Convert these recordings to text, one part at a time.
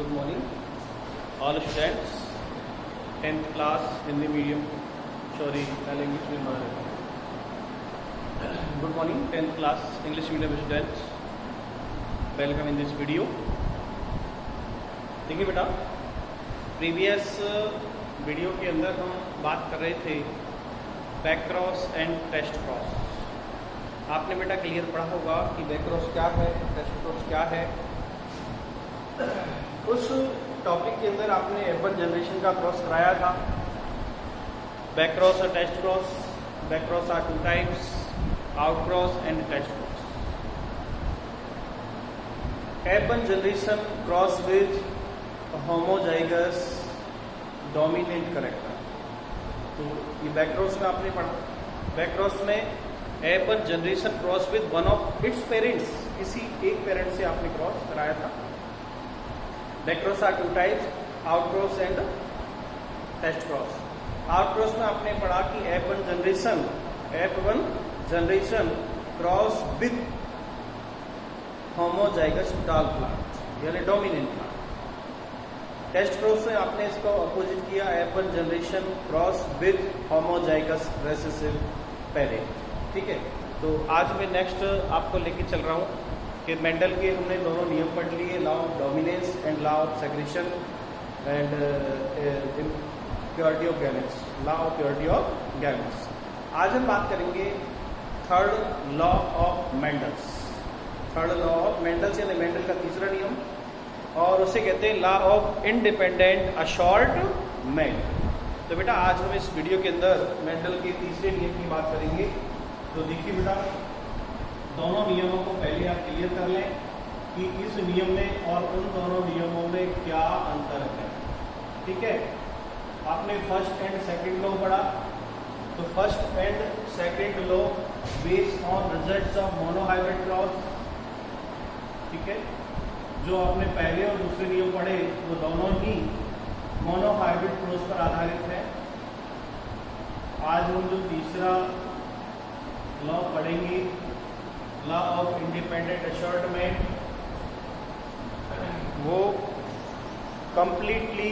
Good morning, all students. 10th class Hindi medium. Sorry, English medium. Good morning, 10th class English medium students. Welcome in this video. देखिए बेटा, previous video के अंदर हम बात कर रहे थे back cross and test cross. आपने बेटा क्लियर पढ़ा होगा कि बैक क्रॉस क्या है, टेस्ट क्रॉस क्या है। उस टॉपिक के अंदर आपने F1 जनरेशन का क्रॉस कराया था। बैक क्रॉस और test cross. Back cross are two types, out cross and test cross. F1 generation cross with homozygous dominant character. तो ये बैक क्रॉस में आपने पढ़ा। बैक क्रॉस में F1 generation cross with one of its parents, किसी एक parent से आपने क्रॉस कराया था। Back cross are two types, out cross and test cross. Out cross में आपने पढ़ा कि F1 generation cross with homozygous tall plant यानी डोमिनेंट प्लांट। टेस्ट क्रॉस से आपने इसको अपोजिट किया, F1 generation cross with homozygous recessive parent. ठीक है, तो आज मैं नेक्स्ट आपको लेके चल रहा हूँ कि मेंडल के हमने दोनों नियम पढ़ लिए, law of dominance and law of secretion and purity of gametes, law of purity of gametes. आज हम बात करेंगे third law of Mendel's. Third law of Mendel's यानी मेंडल का तीसरा नियम, और उसे कहते हैं लॉ ऑफ इंडिपेंडेंट असॉर्टमेंट। तो बेटा आज हम इस वीडियो के अंदर मेंडल के तीसरे नियम की बात करेंगे। तो देखिए बेटा, दोनों नियमों को पहले आप क्लियर कर लें कि इस नियम में और उन दोनों नियमों में क्या अंतर है। ठीक है, आपने फर्स्ट एंड सेकंड लॉ पढ़ा। तो first and second law based on results of monohybrid cross. ठीक है, जो आपने पहले और दूसरे नियम पढ़े वो दोनों ही मोनोहाइब्रिड क्रॉस पर आधारित है। आज हम जो तीसरा लॉ पढ़ेंगे, लॉ ऑफ इंडिपेंडेंट असॉर्टमेंट, वो completely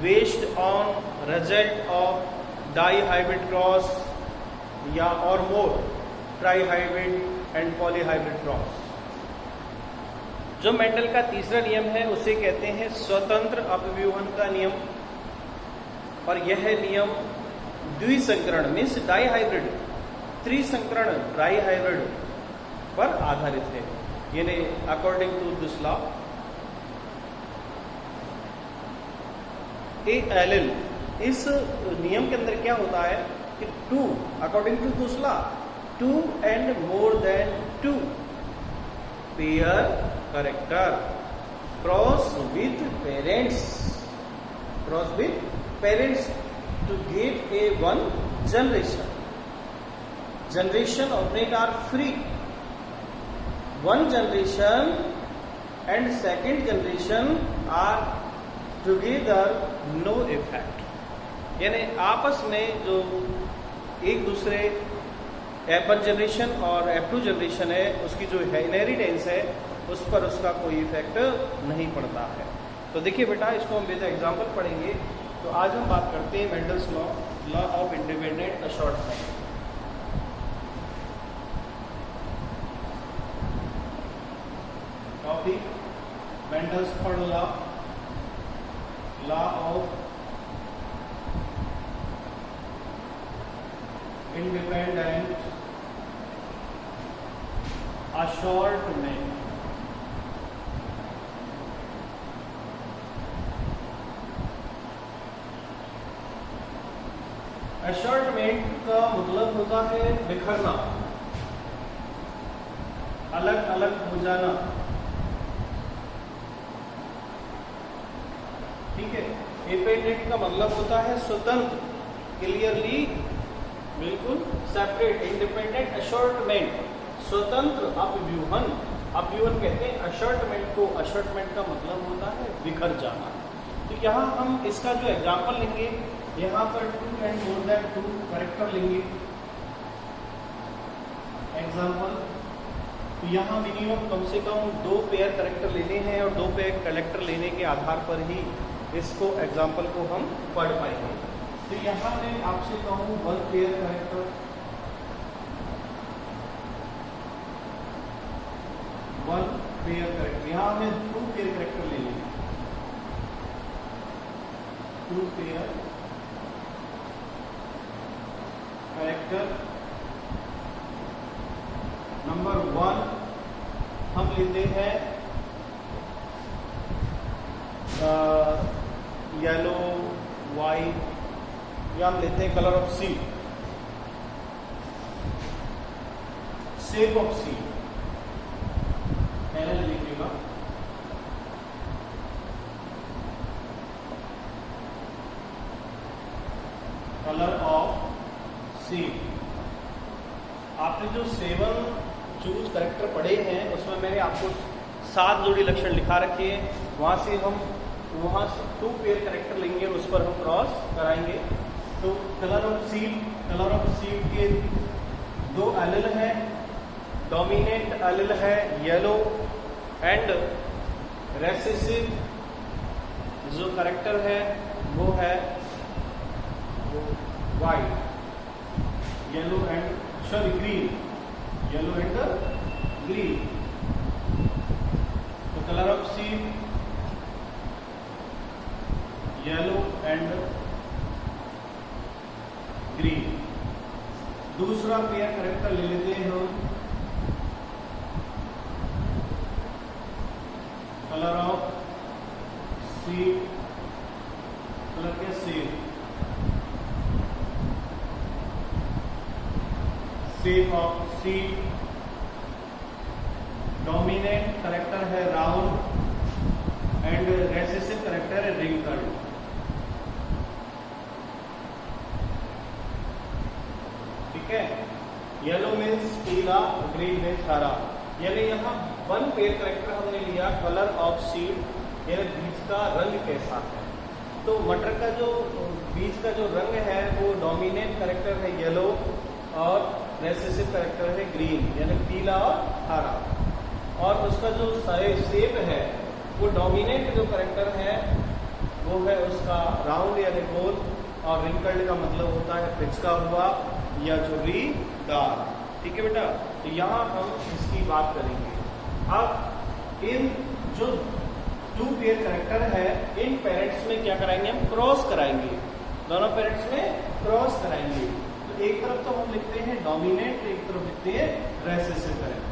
based on result of dihybrid cross या और more trihybrid and polyhybrid cross. जो मेंडल का तीसरा नियम है उसे कहते हैं स्वतंत्र अपव्यूहन का नियम, और यह नियम द्विसंकरण मीन्स डाई हाइब्रिड, त्रिसंकरण ट्राई हाइब्रिड पर आधारित है। यानी according to this law a allele, इस नियम के अंदर क्या होता है कि to, according to this law, two and more than two pair character cross with parents to give a one generation of it are free. One generation and second generation are together no effect. यानी आपस में जो एक दूसरे F1 generation और F2 generation है उसकी जो इनहेरिटेंस है उस पर उसका कोई इफेक्ट नहीं पड़ता है। तो देखिए बेटा, इसको हम विद एग्जांपल पढ़ेंगे। तो आज हम बात करते हैं Mendel's law, law of independent assortment. Topic Mendel's third law, law of independent assortment. Assortment का मतलब होता है बिखरना, अलग अलग हो जाना। ठीक है, इंडिपेंडेंट का मतलब होता है स्वतंत्र, क्लियरली, बिल्कुल सेपरेट। इंडिपेंडेंट असॉर्टमेंट स्वतंत्र अपव्यूहन, अपव्यूहन कहते हैं असॉर्टमेंट को। असॉर्टमेंट का मतलब होता है बिखर जाना। तो यहाँ हम इसका जो एग्जाम्पल लेंगे, यहाँ पर two and more than two character लेंगे। एग्जाम्पल तो यहाँ मिनिमम कम से कम 2 पेयर करेक्टर लेने हैं और 2 पेयर करेक्टर लेने के आधार पर ही इसको एग्जाम्पल को हम पढ़ पाएंगे। तो यहाँ मैं आपसे कहूँ 1 पेयर करेक्टर, 1 पेयर करेक्टर, यहाँ हमें 2 पेयर करेक्टर ले लेंगे, 2 पेयर करेक्टर। नंबर 1 हम लेते हैं येलो, वाइट, या हम लेते हैं colour of seed, shape of seed. पहले लिखिएगा कलर ऑफ सीड। आपने जो 7 चूज करेक्टर पढ़े हैं उसमें मैंने आपको 7 जोड़ी लक्षण लिखा रखे हैं, वहां से 2 पेयर करेक्टर लेंगे और उस पर हम क्रॉस कराएंगे। तो कलर ऑफ सीड के 2 एलिल हैं, डोमिनेंट एलिल है येलो एंड रेसेसिव जो करेक्टर है वो है white, yellow and green, yellow and green. तो colour of seed yellow and green. दूसरा पेयर करेक्टर ले लेते हैं हम कलर ऑफ सीड, कलर के seed, shape of seed, dominant character है राउंड एंड रेसेसिव करेक्टर है रिंकल्ड। ठीक है, येलो मीन्स पीला, ग्रीन मीन्स हरा। यानी यहाँ 1 पेयर करेक्टर हमने लिया कलर ऑफ सीड, यानी बीज का रंग कैसा है। तो मटर का जो बीज का जो रंग है वो डोमिनेंट करेक्टर है येलो और रेसेसिव करेक्टर है ग्रीन, यानी पीला और हरा। और उसका जो शेप है वो डोमिनेंट जो करेक्टर है वो है उसका राउंड यानी गोल, और रिंकल्ड का मतलब होता है पिचका हुआ या झुर्रीदार। ठीक है बेटा, तो यहाँ हम इसकी बात करेंगे। अब इन जो 2 पेयर करेक्टर है इन पेरेंट्स में क्या कराएंगे, हम क्रॉस कराएंगे, दोनों पेरेंट्स में क्रॉस कराएंगे। तो एक तरफ तो हम लिखते हैं डोमिनेंट, एक तरफ लिखते हैं रेसेसिव करेक्टर।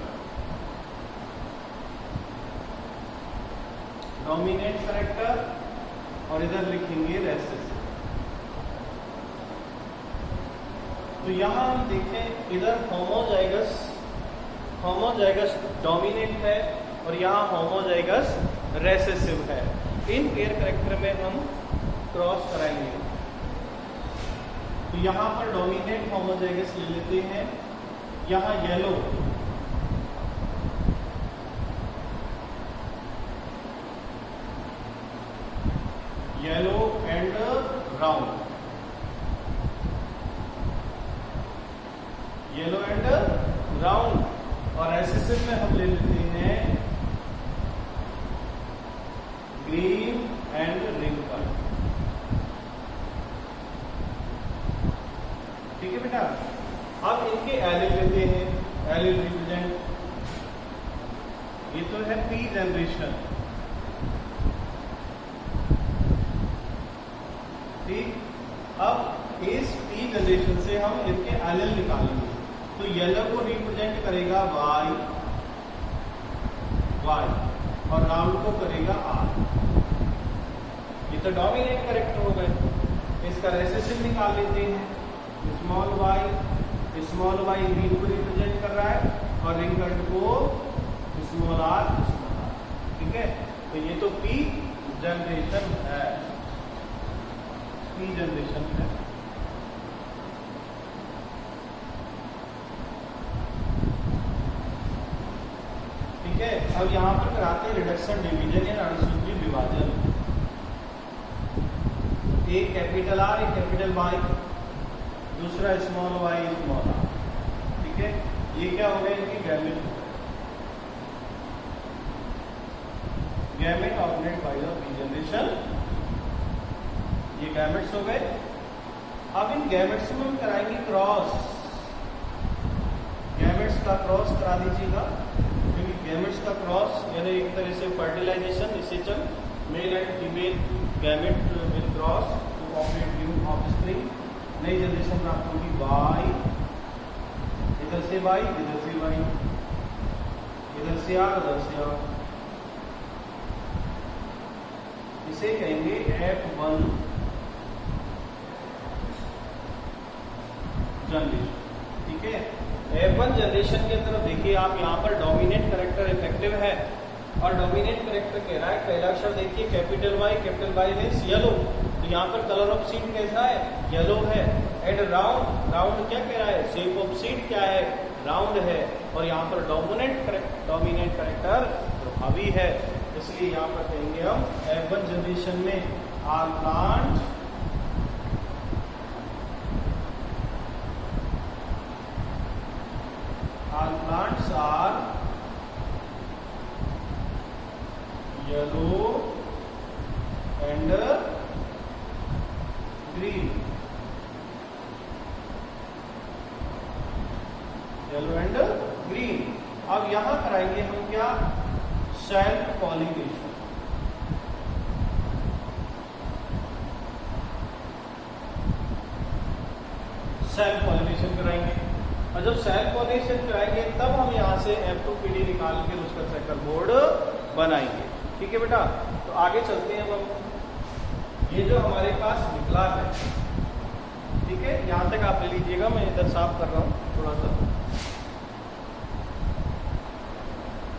डोमिनेंट करेक्टर और इधर लिखेंगे रेसेसिव। तो यहां हम देखें इधर होमोजाइगस डोमिनेंट है और यहाँ होमोजाइगस रेसेसिव है। इन पेयर करेक्टर में हम क्रॉस कराएंगे। तो यहाँ पर डोमिनेंट होमोजाइगस ले लेते हैं, यहाँ yellow, yellow and brown, yellow and brown. और रेसेसिव में हम ले लेते हैं ग्रीन एंड रिंकल। ठीक है बेटा, अब इनके एलिल लेते हैं, एलिल रिप्रेजेंट, ये तो है पी जनरेशन। ठीक, अब इस पी जनरेशन से हम इनके एलिल निकालेंगे। तो येलो को रिप्रेजेंट करेगा वाई, और राउंड को करेगा आर। ये तो डोमिनेंट करेक्टर हो गए। इसका रेसेसिव निकाल लेते हैं, स्मॉल वाई ग्रीन को रिप्रेजेंट कर रहा है और रिंकल्ड को स्मॉल आर। ठीक है, तो ये तो पी जनरेशन है, पी जनरेशन है। ठीक है, अब यहां पर कराते हैं रिडक्शन डिवीजन या अणुसूत्री विभाजन। एक कैपिटल आर, एक कैपिटल वाई, दूसरा स्मॉल वाई स्मॉल आर। ठीक है, ये क्या हो गया, इनकी gamete. Gamete organized by the regeneration. ये गैमेट्स हो गए। अब इन गैमेट्स में हम कराएंगे क्रॉस। गैमेट्स का क्रॉस करा दीजिएगा, क्योंकि गैमेट्स का क्रॉस यानी एक तरह से फर्टिलाइजेशन, निषेचन, male and female gamete will cross to operate new offspring. नई जनरेशन प्राप्त होगी वाई, इधर से वाई, इधर से वाई, इधर से आर, उधर से आर। इसे कहेंगे F1 जनरेशन। ठीक है, F1 जनरेशन के अंदर देखिए आप यहाँ पर डोमिनेंट कैरेक्टर इफेक्टिव है, और डोमिनेंट कैरेक्टर कह रहा है, पहला अक्षर देखिए कैपिटल वाई मीन्स येलो। तो यहाँ पर कलर ऑफ सीड कैसा है? येलो है। एंड राउंड, राउंड क्या कह रहा है? शेप ऑफ सीड क्या है? राउंड है। और यहाँ पर डोमिनेंट कैरेक्टर प्रभावी है, इसलिए यहाँ पर कहेंगे हम F1 जनरेशन में all plant plants are yellow and green, येलो एंड ग्रीन। अब यहां कराएंगे हम क्या? Self pollination. सेल्फ पॉलिनेशन कराएंगे, और जब सेल्फ पॉलिनेशन कराएंगे तब हम यहाँ से F2PD निकाल के उसका चेकर बोर्ड बनाएंगे। ठीक है बेटा, तो आगे चलते हैं अब। ये जो हमारे पास निकला है, ठीक है, यहाँ तक आप ले लीजिएगा, मैं इधर साफ कर रहा हूँ थोड़ा सा,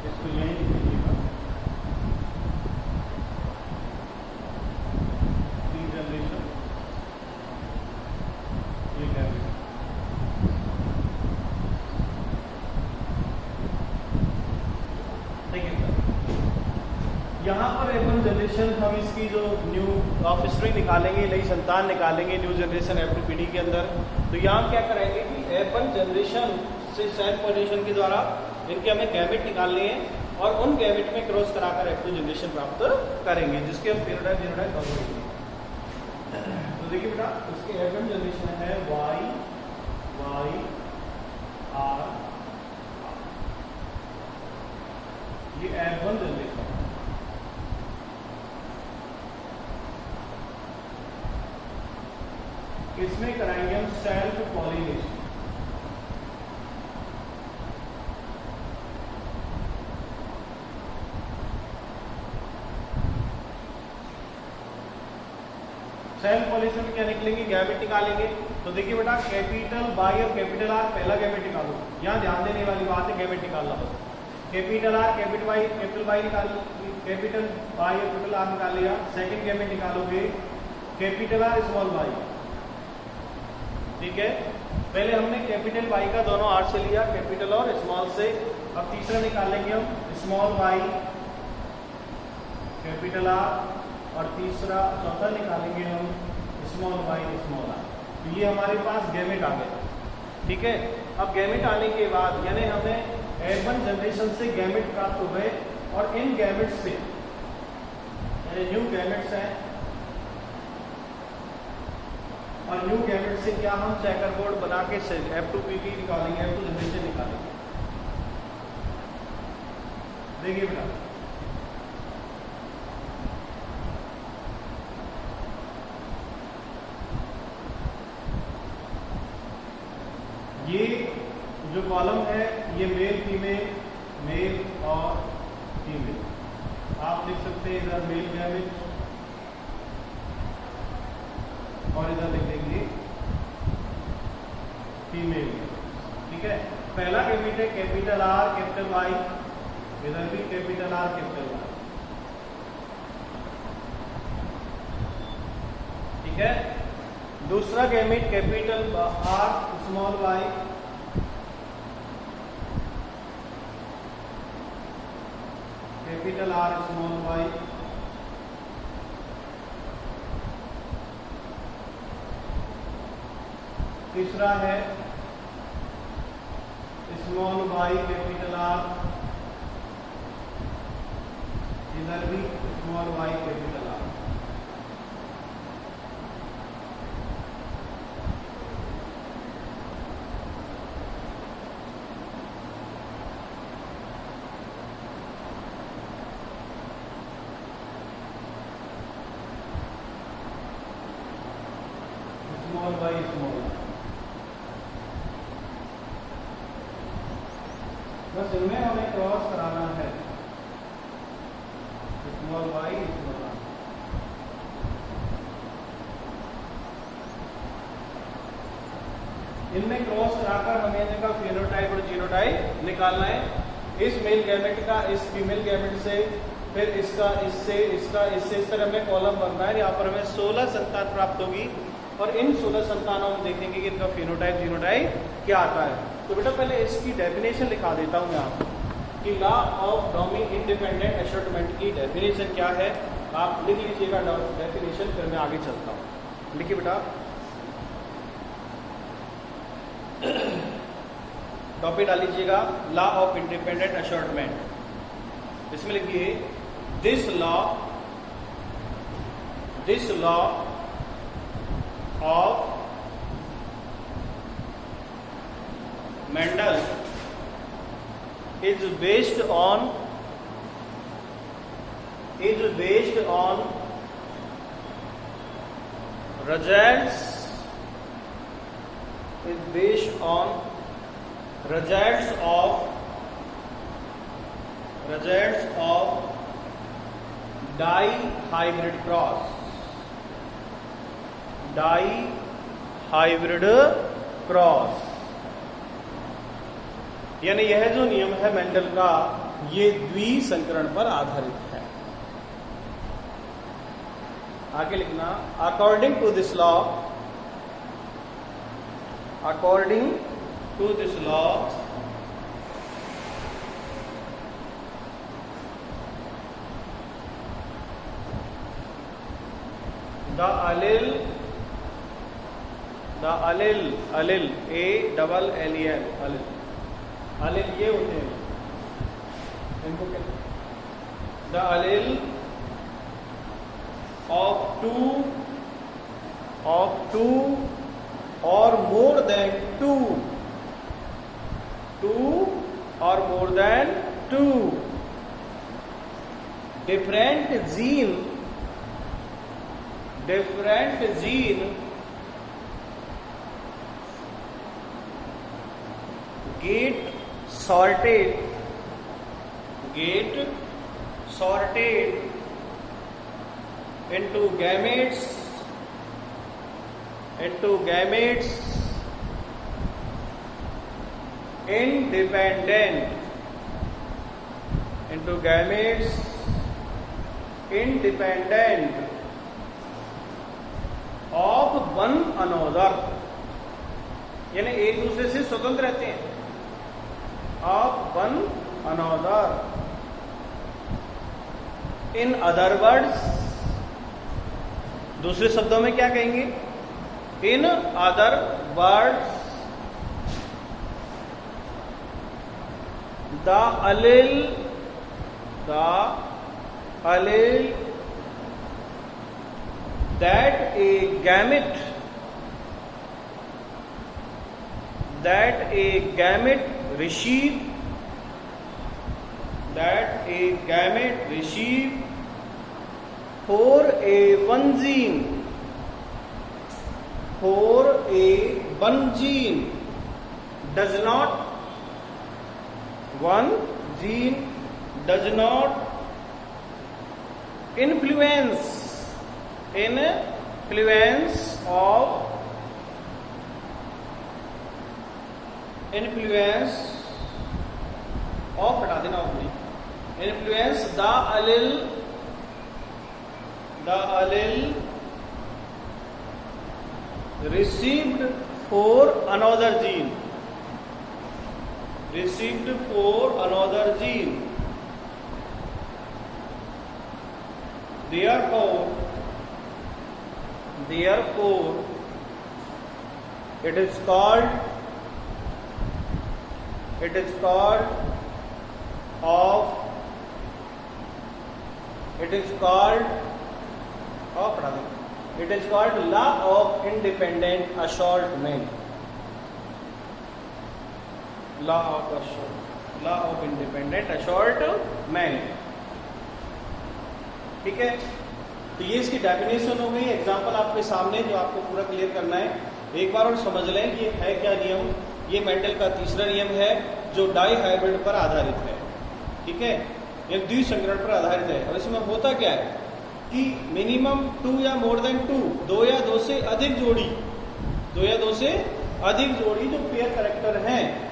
इसको यहीं लिख लीजिएगा। जनरेशन ये कैरेक्टर यहाँ पर F1 जनरेशन हम इसकी जो न्यू ऑफस्प्रिंग निकालेंगे, नई संतान निकालेंगे न्यू जनरेशन F2PD के अंदर। तो यहाँ क्या करेंगे कि F1 जनरेशन से सेल्फ पॉलिनेशन के द्वारा इनके हमें गैमेट निकालने हैं, और उन गैमेट में क्रॉस कराकर F2 जनरेशन प्राप्त करेंगे, जिसके हम पीरियड कवर करेंगे। तो देखिए बेटा, इसके F1 जनरेशन है वाई वाई आर, ये F1 जनरेशन। इसमें कराएंगे हम सेल्फ पॉलिनेशन। सेल्फ पॉलिनेशन क्या निकलेंगे? गैमेट निकालेंगे। तो देखिए बेटा, कैपिटल वाई और कैपिटल आर, पहला गैमेट निकालो। यहाँ ध्यान देने वाली बात है, गैमेट निकालना बस। कैपिटल आर कैपिटल वाई निकाल, कैपिटल वाई और कैपिटल आर निकाल लिया। सेकेंड गैमेट निकालोगे कैपिटल आर स्मॉल वाई। ठीक है, पहले हमने कैपिटल वाई का दोनों आर से लिया, कैपिटल और स्मॉल से। अब तीसरा निकालेंगे हम स्मॉल वाई कैपिटल आर, और तीसरा चौथा निकालेंगे हम स्मॉल वाई स्मॉल आर। तो ये हमारे पास गैमेट आ गए। ठीक है, अब गैमेट आने के बाद यानी हमें F1 जनरेशन से गैमेट प्राप्त हो गए, और इन गैमेट से यानी न्यू गैमेट्स हैं, और न्यू गैमेट से क्या हम चेकर बोर्ड बना के F2PD निकालेंगे, F2 जनरेशन निकालेंगे। देखिए बेटा, ये जो कॉलम है ये मेल फीमेल, मेल और फीमेल। आप लिख सकते हैं इधर मेल गैमेट, और इधर लिख देंगे फीमेल। ठीक है, पहला गैमेट है कैपिटल आर कैपिटल वाई, इधर भी कैपिटल आर कैपिटल वाई। ठीक है, दूसरा gamete capital R small Y, capital R small y. तीसरा है स्मॉल वाई कैपिटल आर, इधर भी small y capital R। Small y small r, बस इनमें हमें क्रॉस कराना है। स्मॉल y स्मॉल r, इनमें क्रॉस कराकर हमें इनका फेनोटाइप और जीनोटाइप निकालना है। इस मेल गैमेट का इस फीमेल गैमेट से, फिर इसका इससे, इसका इससे, इस तरह हमें कॉलम बनना है। यहाँ पर हमें 16 संतान प्राप्त होगी और इन 16 संतानों में देखेंगे कि इनका फेनोटाइप जीनोटाइप क्या आता है। तो बेटा पहले इसकी डेफिनेशन लिखा देता हूँ यहाँ कि लॉ ऑफ डॉमी इंडिपेंडेंट एशॉर्टमेंट की डेफिनेशन क्या है। आप लिख लीजिएगा डेफिनेशन, फिर मैं आगे चलता हूँ। लिखिए बेटा, टॉपिक डाल लीजिएगा लॉ ऑफ इंडिपेंडेंट एशॉर्टमेंट। इसमें लिखिए this law of Mendel is based on results of dihybrid cross। यानी यह जो नियम है मेंडल का, ये द्विसंकरण पर आधारित है। आगे लिखना, according to this law the allele allele ये होते हैं, इनको क्या, the allele of two or more than two different gene get sorted into gametes independent of one another, यानी एक दूसरे से स्वतंत्र रहते हैं। of one another, in other words, दूसरे शब्दों में क्या कहेंगे, in other words, the allele that a gamete receive for a one gene does not influence of हटा देना अपनी, influence the allele received for another gene, therefore it is called of it is called, और पढ़ा दो, it is called law of independent assortment, law of independent assortment. ठीक है, तो ये इसकी डेफिनेशन हो गई। एग्जांपल आपके सामने जो आपको पूरा क्लियर करना है, एक बार और समझ लें कि है क्या नियम। ये मेंडल का तीसरा नियम है जो डाई हाइब्रिड पर आधारित है। ठीक है, ये द्विसंकरण पर आधारित है। और इसमें होता क्या है कि मिनिमम 2 या मोर देन 2, 2 या 2 से अधिक जोड़ी, 2 या 2 से अधिक जोड़ी जो पेयर कैरेक्टर हैं,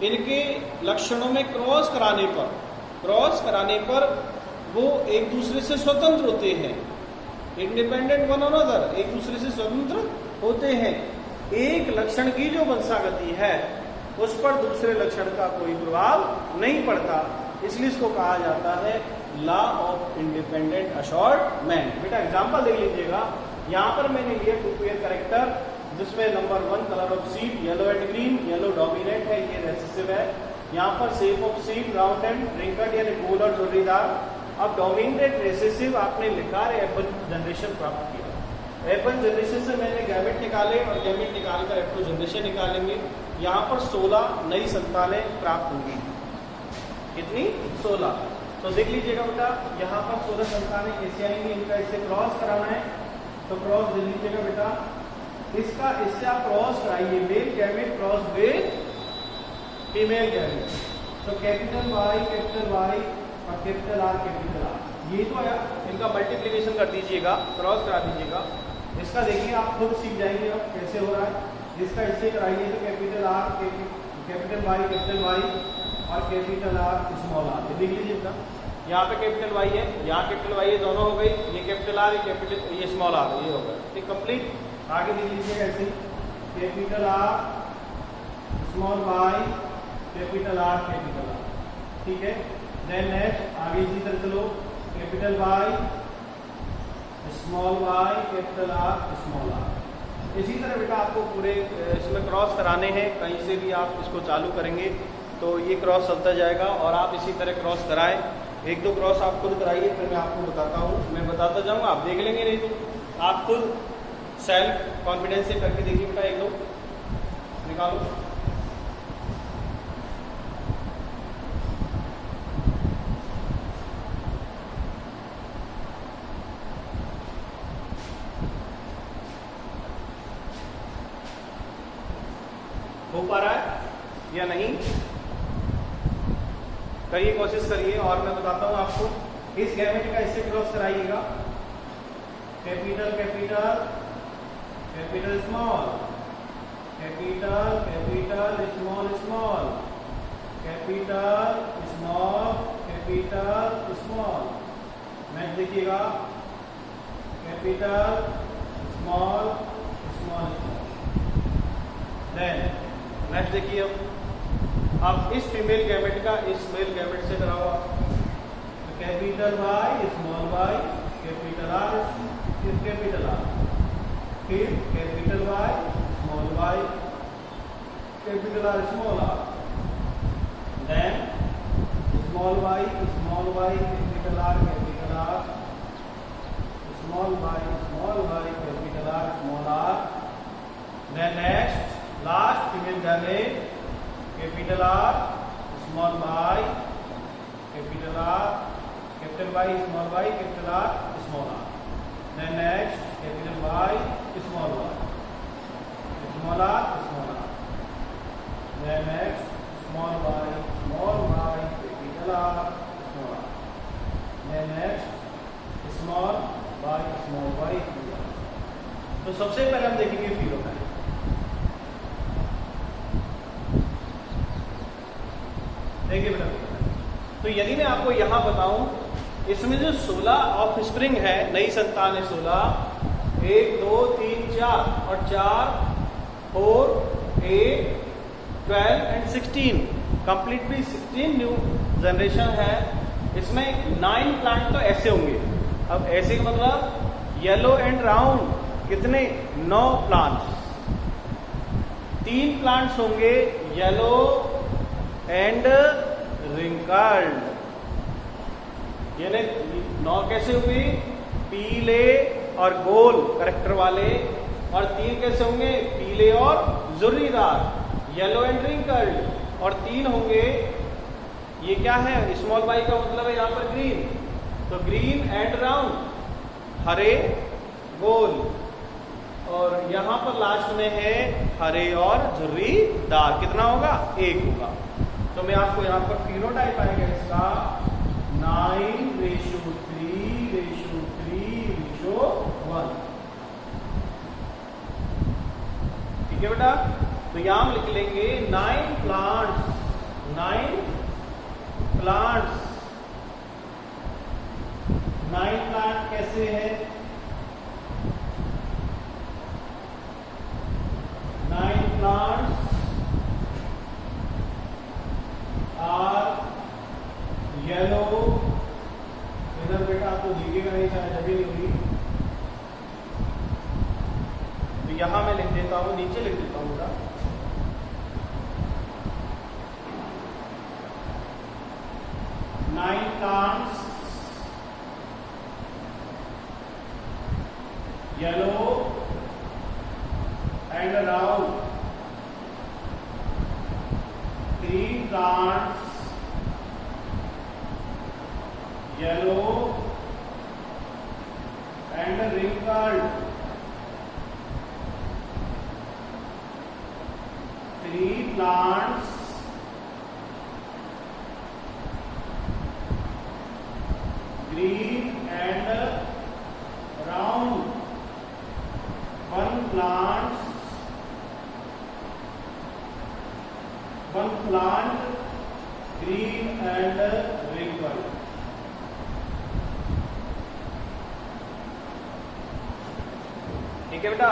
इनके लक्षणों में क्रॉस कराने पर वो एक दूसरे से स्वतंत्र होते हैं, इंडिपेंडेंट वन अनदर, एक दूसरे से स्वतंत्र होते हैं। एक लक्षण की जो वंशागति है उस पर दूसरे लक्षण का कोई प्रभाव नहीं पड़ता, इसलिए इसको कहा जाता है लॉ ऑफ इंडिपेंडेंट असॉर्टमेंट। बेटा एग्जांपल देख लीजिएगा, यहाँ पर मैंने लिया 2 पेयर कैरेक्टर, जिसमें number 1 colour of seed yellow and green, yellow dominant है, ये रेसेसिव है। यहाँ पर shape of seed round and wrinkled यानी गोल और झुर्रीदार। अब डोमिनेंट रेसेसिव आपने लिखा है, F1 जनरेशन प्राप्त किया। F1 जनरेशन से मैंने गैमेट निकाले और गैमेट निकालकर F2 जनरेशन निकालेंगे। यहाँ पर 16 नई संतानें प्राप्त होंगी। कितनी? 16। तो देख लीजिएगा बेटा, यहाँ पर 16 संतानें कैसे आएंगी, इनका इससे क्रॉस कराना है, तो क्रॉस दे लीजिएगा बेटा। इसका इससे आप क्रॉस कराइए, male gamete cross with female gamete. तो कैपिटल वाई और कैपिटल आर, ये तो है, इनका मल्टीप्लिकेशन कर दीजिएगा, क्रॉस करा दीजिएगा। इसका देखिए आप खुद सीख जाएंगे अब कैसे हो रहा है। इसका इससे कराइए तो कैपिटल आर, कैपिटल वाई और कैपिटल आर स्मॉल आर, देख लीजिएगा। यहाँ पे कैपिटल वाई है, यहाँ कैपिटल वाई है, दोनों हो गई। ये कैपिटल आर, ये स्मॉल आर, ये हो गया। ठीक, कंप्लीट। आगे देख लीजिएगा ऐसे, capital R small Y capital R. ठीक है, देन नेक्स्ट आगे इसी तरह चलो, capital Y small Y capital R small r. इसी तरह बेटा आपको पूरे इसमें क्रॉस कराने हैं, कहीं से भी आप इसको चालू करेंगे तो ये क्रॉस चलता जाएगा और आप इसी तरह क्रॉस कराएं। 1-2 क्रॉस आप खुद कराइए, फिर मैं आपको बताता हूँ, मैं बताता जाऊँगा, आप देख लेंगे, नहीं तो आप खुद सेल्फ कॉन्फिडेंस से करके देखिए बेटा। 1-2 निकालो। हो पा रहा है या नहीं? करिए, कोशिश करिए, और मैं बताता हूं आपको। इस गैमेट का इससे क्रॉस कराइएगा, capital small, capital small. Next देखिएगा, कैपिटल स्मॉल। देन नेक्स्ट देखिए, अब इस फीमेल गैमेट का इस मेल गैमेट से कराओ आप, तो capital Y small Y capital R, फिर कैपिटल आर, फिर capital Y small Y capital R small R, then small Y capital R small Y capital R small R. Then next last female gamete, capital R small Y capital R, capital Y small Y capital R small R. Then next capital Y small R. Then next small Y capital R small R. Then next small Y capital are. तो सबसे पहले हम देखेंगे phenotype. देखिए बेटा, तो यदि मैं आपको यहां बताऊं, इसमें जो 16 ऑफ स्प्रिंग है, नई संतान है 16, 1 2 3 4 और 4 4 8 12 एंड 16, कंप्लीटली 16 न्यू जनरेशन है। इसमें 9 प्लांट तो ऐसे होंगे। अब ऐसे का मतलब येलो एंड राउंड, कितने? 9 प्लांट्स। 3 प्लांट्स होंगे येलो एंड रिंकल्ड, यानी 9 कैसे हुए? पीले और गोल करेक्टर वाले। और 3 कैसे होंगे? पीले और झुर्रीदार, येलो एंड रिंकल्ड। और 3 होंगे, ये क्या है? स्मॉल वाई का मतलब है यहाँ पर ग्रीन, तो ग्रीन एंड राउंड, हरे गोल। और यहां पर लास्ट में है हरे और झुर्रीदार। कितना होगा? 1 होगा। तो मैं आपको यहां पर फिनोटाइप आएगा इसका 9:3:3:1। ठीक है बेटा? तो यहां हम लिख लेंगे 9 प्लांट्स। 9 प्लांट्स। 9 प्लांट कैसे है? 9 plants are yellow। इधर बेटा आपको दिखेगा नहीं, चाहे जब भी नहीं, तो यहां मैं लिख देता हूं, नीचे लिख देता हूं बेटा। Nine plants yellow and around 3 plants yellow and wrinkled। 3 plants green and round। 1 plant green and wrinkled। ठीक है बेटा?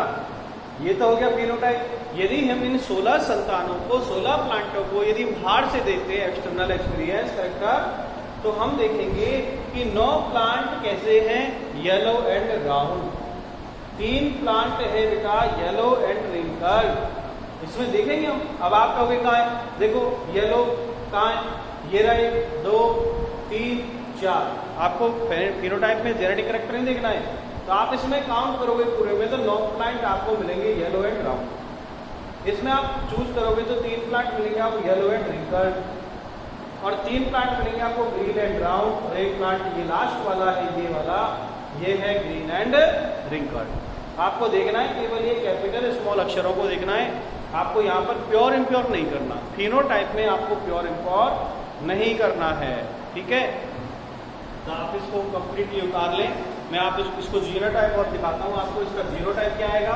ये तो हो गया फिनोटाइप। यदि हम इन 16 संतानों को, 16 प्लांटों को यदि बाहर से देखते हैं, एक्सटर्नल एक्सपीरियंस करेक्टर, तो हम देखेंगे कि 9 प्लांट कैसे हैं? Yellow and round. 3 प्लांट है बेटा येलो एंड रिंकल्ड। इसमें देखेंगे हम। अब आप कहोगे कहाँ है? देखो येलो कहाँ है? ये रहे 2 3 4। आपको फिनोटाइप में जेनेटिक कैरेक्टर नहीं देखना है, तो आप इसमें काउंट करोगे पूरे में तो 9 प्लांट आपको मिलेंगे येलो एंड राउंड। इसमें आप चूज करोगे तो 3 प्लांट मिलेंगे आपको येलो एंड रिंकल्ड, और 3 प्लांट मिलेंगे आपको ग्रीन एंड राउंड, और 1 प्लांट ये लास्ट वाला है, ये वाला, ये है ग्रीन एंड रिंकल्ड। आपको देखना है केवल ये कैपिटल स्मॉल अक्षरों को देखना है। आपको यहाँ पर प्योर इम्प्योर नहीं करना। फिनोटाइप में आपको प्योर इम्प्योर नहीं करना है। ठीक है? तो आप इसको कंप्लीटली उतार लें। मैं आप इसको जीनोटाइप और दिखाता हूँ आपको। इसका जीनोटाइप क्या आएगा?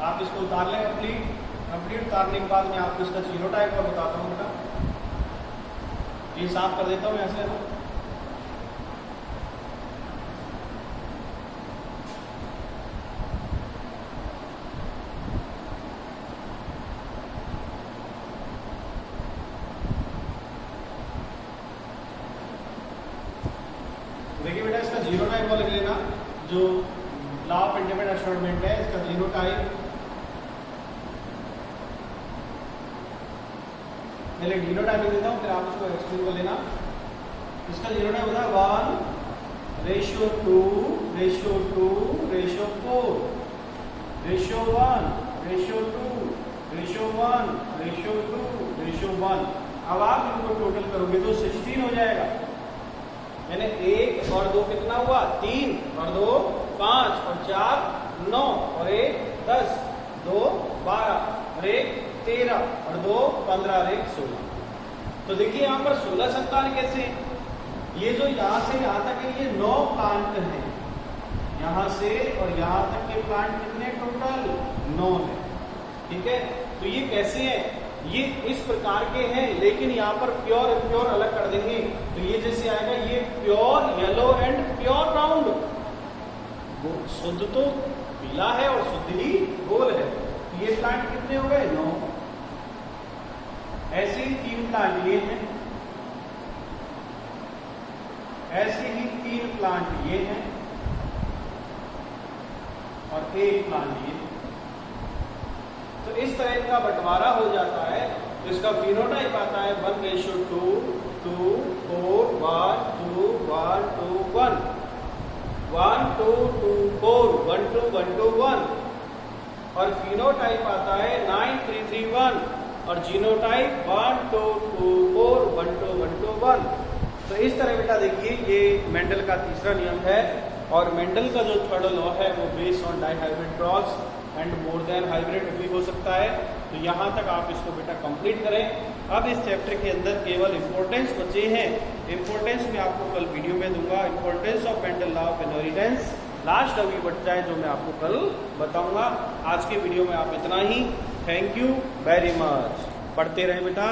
आप इसको उतार लें कंप्लीट उतारने के बाद मैं आपको इसका जीनोटाइप और बताता हूँ बेटा। ये साफ कर देता हूँ ऐसे ना। देखिए बेटा, इसका जीनोटाइप लिख लेना। जो लॉ ऑफ इंडिपेंडेंट असॉर्टमेंट है, इसका जीनोटाइप पहले जीनोटाइप लिख देता हूँ, फिर आप उसको एक्सप्लेन कर लेना। इसका जीनोटाइप होता है 1:2:2:1:1:2:1:1। अब आप इनको टोटल करोगे तो 16 हो जाएगा। यानी 1 और 2 कितना हुआ? 3 और 2 5 और 4 9 और 1 10, 2 12 और 1 13 और 2 15 और 1 16। तो देखिए यहाँ पर 16 संतान कैसे हैं? ये जो यहाँ से यहाँ तक है ये 9 प्लांट हैं। यहाँ से और यहाँ तक के प्लांट कितने टोटल? 9 है। ठीक है? तो ये कैसे हैं? ये इस प्रकार के हैं, लेकिन यहाँ पर प्योर इम्प्योर अलग कर देंगे। तो ये जैसे आएगा, ये pure yellow and pure round. वो शुद्ध तो पीला है और शुद्ध ही गोल है। तो ये प्लांट कितने हो गए? 9। ऐसे ही 3 प्लांट ये हैं, ऐसे ही 3 प्लांट ये हैं और 1 प्लांट ये। तो इस तरह का बंटवारा हो जाता है। तो इसका फिनोटाइप आता है 1:2:2:1:1। 2 4 1 2 1 2 1 1 2 2 4 1 2 1 2 1 और फिनोटाइप आता है 9 3 3 1 और जीनोटाइप 1 2 2 4 1 2 1 2 1। तो इस तरह बेटा देखिए ये मेंडल का तीसरा नियम है और मेंडल का जो थर्ड लॉ है वो based on dihybrid cross and more then hybrid भी हो सकता है। तो यहाँ तक आप इसको बेटा कंप्लीट करें। अब इस चैप्टर के अंदर केवल इंपॉर्टेंस बचे हैं। इंपॉर्टेंस में आपको कल वीडियो में दूंगा। Importance of Mendel law of inheritance last अभी बच जाए जो मैं आपको कल बताऊंगा। आज के वीडियो में आप इतना ही। Thank you very much. पढ़ते रहें बेटा।